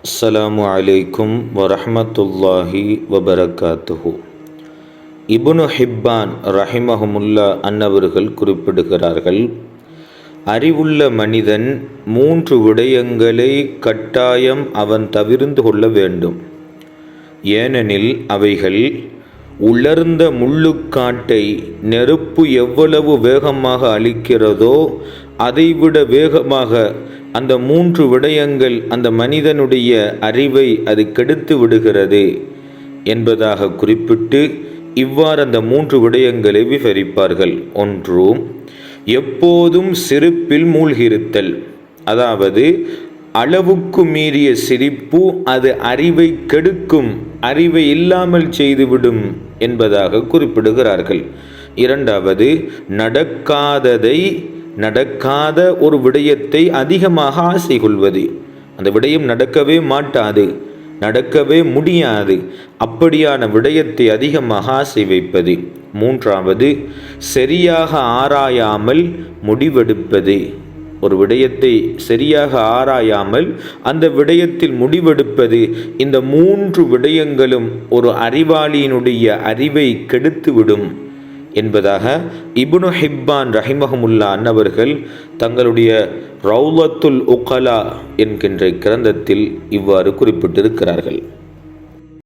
அஸ்ஸலாமு அலைக்கும் வரஹ்மத்துல்லாஹி வபரகாத்துஹு. இப்னு ஹிப்பான் ரஹிமஹுமுல்லா அன்னவர்கள் குறிப்பிடுகிறார்கள், அறிவுள்ள மனிதன் 3 விடயங்களை கட்டாயம் அவன் தவிர்ந்து கொள்ள வேண்டும். ஏனெனில் அவைகள் உலர்ந்த முள்ளுக்காட்டை நெருப்பு எவ்வளவு வேகமாக அழிக்கிறதோ அதைவிட வேகமாக அந்த 3 விடயங்கள் அந்த மனிதனுடைய அறிவை அது கெடுத்து விடுகிறது என்பதாக குறிப்பிட்டு இவ்வாறு அந்த 3 விடயங்களை விவரிப்பார்கள். 1, எப்போதும் சிரிப்பில் மூழ்கியிருத்தல். அதாவது அளவுக்கு மீறிய சிரிப்பு அது அறிவை கெடுக்கும், அறிவை இல்லாமல் செய்துவிடும் என்பதாக குறிப்பிடுகிறார்கள். 2, நடக்காத ஒரு விடயத்தை அதிகமாக ஆசை கொள்வது. அந்த விடயம் நடக்கவே மாட்டாது, நடக்கவே முடியாது, அப்படியான விடயத்தை அதிகமாக ஆசை வைப்பது. 3, சரியாக ஆராயாமல் முடிவெடுப்பது. ஒரு விடயத்தை சரியாக ஆராயாமல் அந்த விடயத்தில் முடிவெடுப்பது. இந்த 3 விடயங்களும் ஒரு அறிவாளியினுடைய அறிவை கெடுத்துவிடும் என்பதாக இப்னு ஹிப்பான் ரஹிமஹுமுல்லா அன்னவர்கள் தங்களுடைய ரௌலத்துல் உகலா என்கின்ற கிரந்தத்தில் இவ்வாறு குறிப்பிட்டிருக்கிறார்கள்.